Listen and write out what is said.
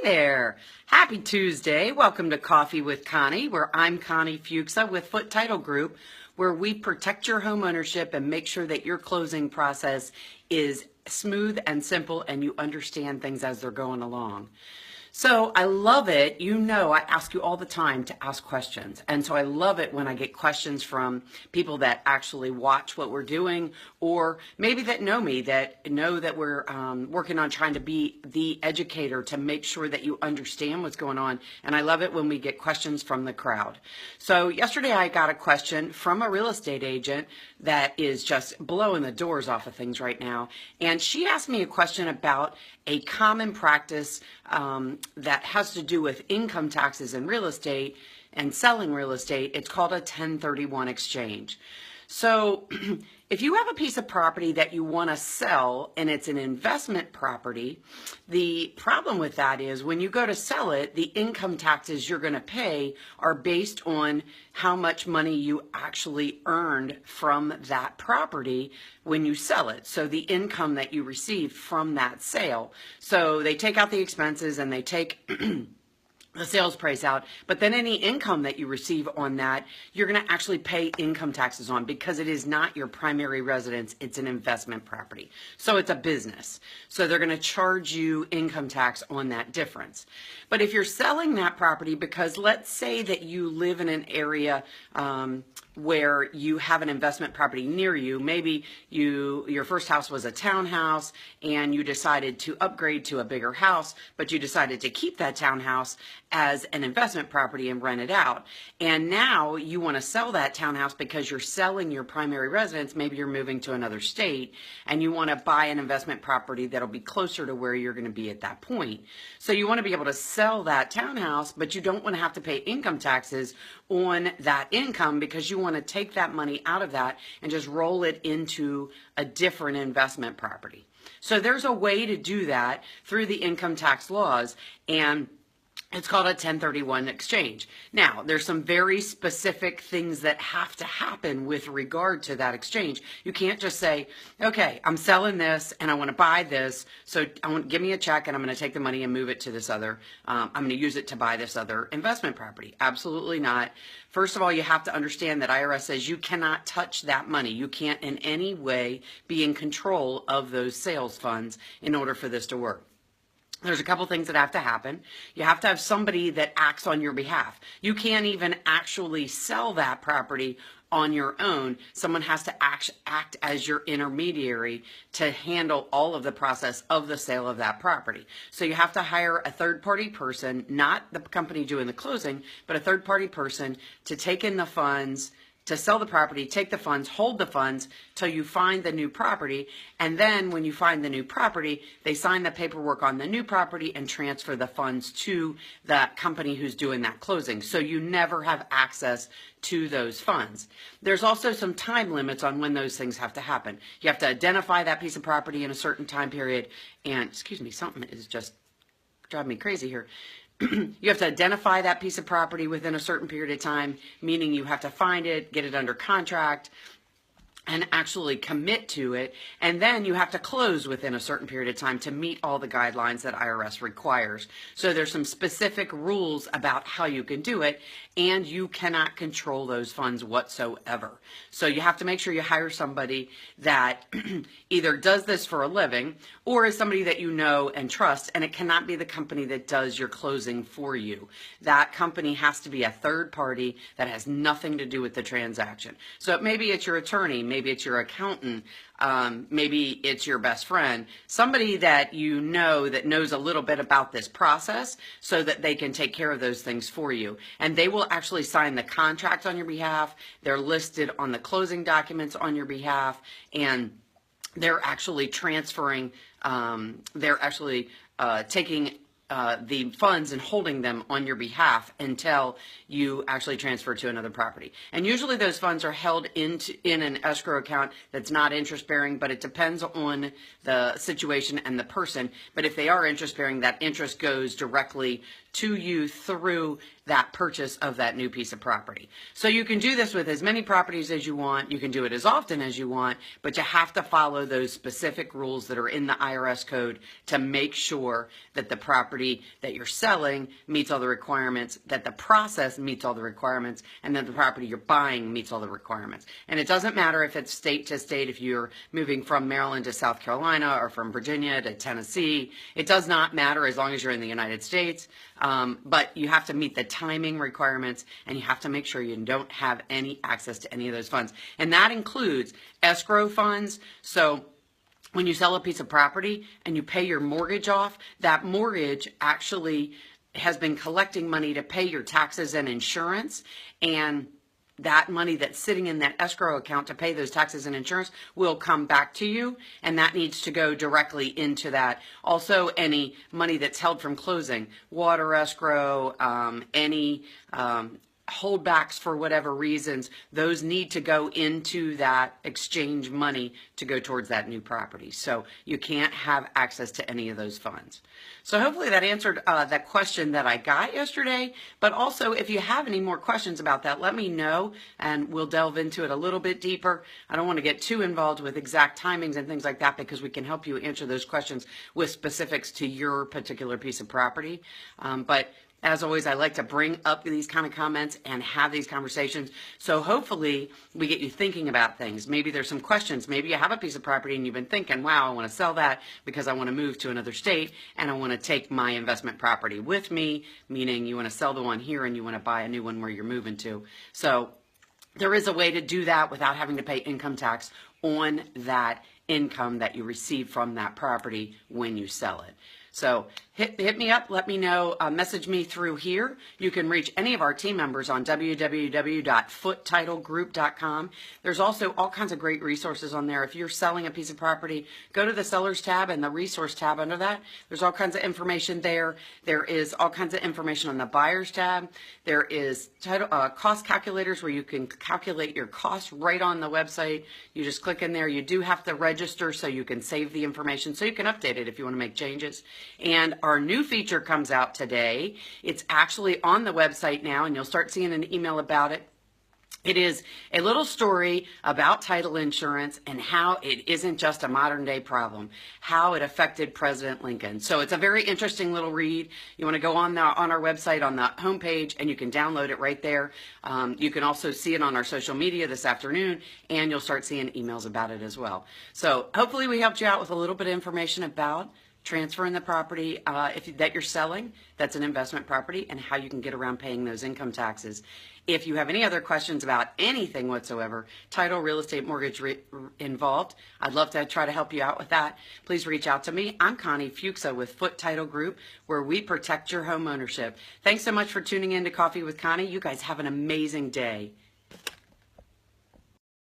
there. Happy Tuesday. Welcome to Coffee with Connie, where I'm Connie Fuksa with Foote Title Group, where we protect your home ownership and make sure that your closing process is smooth and simple and you understand things as they're going along. So I love it. You know, I ask you all the time to ask questions. And so I love it when I get questions from people that actually watch what we're doing, or maybe that know me, that know that we're working on trying to be the educator to make sure that you understand what's going on. And I love it when we get questions from the crowd. So yesterday I got a question from a real estate agent that is just blowing the doors off of things right now. And she asked me a question about a common practice that has to do with income taxes in real estate and selling real estate. It's called a 1031 exchange. So if you have a piece of property that you want to sell and it's an investment property, the problem with that is when you go to sell it, the income taxes you're going to pay are based on how much money you actually earned from that property when you sell it. So the income that you received from that sale. So they take out the expenses and they take the sales price out, but then any income that you receive on that, you're going to actually pay income taxes on because it is not your primary residence. It's an investment property. So it's a business. So they're going to charge you income tax on that difference. But if you're selling that property, because let's say that you live in an area where you have an investment property near you, maybe your first house was a townhouse and you decided to upgrade to a bigger house, but you decided to keep that townhouse as an investment property and rent it out. And now you want to sell that townhouse because you're selling your primary residence. Maybe you're moving to another state and you want to buy an investment property that'll be closer to where you're going to be at that point. So you want to be able to sell that townhouse, but you don't want to have to pay income taxes on that income because you want to take that money out of that and just roll it into a different investment property. So there's a way to do that through the income tax laws, and it's called a 1031 exchange. Now, there's some very specific things that have to happen with regard to that exchange. You can't just say, okay, I'm selling this and I want to buy this, so give me a check and I'm going to take the money and move it to this other, I'm going to use it to buy this other investment property. Absolutely not. First of all, you have to understand that IRS says you cannot touch that money. You can't in any way be in control of those sales funds in order for this to work. There's a couple things that have to happen. You have to have somebody that acts on your behalf. You can't even actually sell that property on your own. Someone has to act as your intermediary to handle all of the process of the sale of that property. So you have to hire a third-party person, not the company doing the closing, but a third-party person to take in the funds, to sell the property, take the funds, hold the funds till you find the new property. And then when you find the new property, they sign the paperwork on the new property and transfer the funds to the company who's doing that closing. So you never have access to those funds. There's also some time limits on when those things have to happen. You have to identify that piece of property in a certain time period. And, excuse me, something is just driving me crazy here. You have to identify that piece of property within a certain period of time, meaning you have to find it, get it under contract, and actually commit to it. And then you have to close within a certain period of time to meet all the guidelines that IRS requires. So there's some specific rules about how you can do it, and you cannot control those funds whatsoever. So you have to make sure you hire somebody that either does this for a living or is somebody that you know and trust, and it cannot be the company that does your closing for you. That company has to be a third party that has nothing to do with the transaction. So maybe it's your attorney, maybe it's your accountant, maybe it's your best friend, somebody that you know that knows a little bit about this process so that they can take care of those things for you. And they will actually sign the contract on your behalf. They're listed on the closing documents on your behalf, and they're actually transferring, taking the funds and holding them on your behalf until you actually transfer to another property. And usually those funds are held in an escrow account that's not interest bearing, but it depends on the situation and the person. But if they are interest bearing, that interest goes directly to you through that purchase of that new piece of property. So you can do this with as many properties as you want. You can do it as often as you want, but you have to follow those specific rules that are in the IRS code to make sure that the property property that you're selling meets all the requirements, that the process meets all the requirements, and that the property you're buying meets all the requirements. And it doesn't matter if it's state to state, if you're moving from Maryland to South Carolina or from Virginia to Tennessee. It does not matter as long as you're in the United States. But you have to meet the timing requirements, and you have to make sure you don't have any access to any of those funds. And that includes escrow funds. So when you sell a piece of property and you pay your mortgage off, that mortgage actually has been collecting money to pay your taxes and insurance, and that money that's sitting in that escrow account to pay those taxes and insurance will come back to you, and that needs to go directly into that. Also, any money that's held from closing, water escrow, any holdbacks for whatever reasons, those need to go into that exchange money to go towards that new property. So you can't have access to any of those funds. So hopefully that answered that question that I got yesterday. But also, if you have any more questions about that, let me know and we'll delve into it a little bit deeper. I don't want to get too involved with exact timings and things like that, because we can help you answer those questions with specifics to your particular piece of property. But as always, I like to bring up these kind of comments and have these conversations. So hopefully we get you thinking about things. Maybe there's some questions. Maybe you have a piece of property and you've been thinking, wow, I want to sell that because I want to move to another state and I want to take my investment property with me, meaning you want to sell the one here and you want to buy a new one where you're moving to. So there is a way to do that without having to pay income tax on that income that you receive from that property when you sell it. So hit me up, let me know, message me through here. You can reach any of our team members on www.footetitlegroup.com. There's also all kinds of great resources on there. If you're selling a piece of property, go to the Sellers tab and the Resource tab under that. There's all kinds of information there. There is all kinds of information on the Buyers tab. There is cost calculators where you can calculate your costs right on the website. You just click in there. You do have to register so you can save the information, so you can update it if you want to make changes. And our new feature comes out today. It's actually on the website now, and you'll start seeing an email about it. It is a little story about title insurance and how it isn't just a modern day problem, how it affected President Lincoln. So it's a very interesting little read. You want to go on our website on the homepage and you can download it right there. You can also see it on our social media this afternoon, and you'll start seeing emails about it as well. So hopefully we helped you out with a little bit of information about transferring the property that you're selling, that's an investment property, and how you can get around paying those income taxes. If you have any other questions about anything whatsoever, title, real estate, mortgage involved, I'd love to try to help you out with that. Please reach out to me. I'm Connie Fuksa with Foote Title Group, where we protect your home ownership. Thanks so much for tuning in to Coffee with Connie. You guys have an amazing day.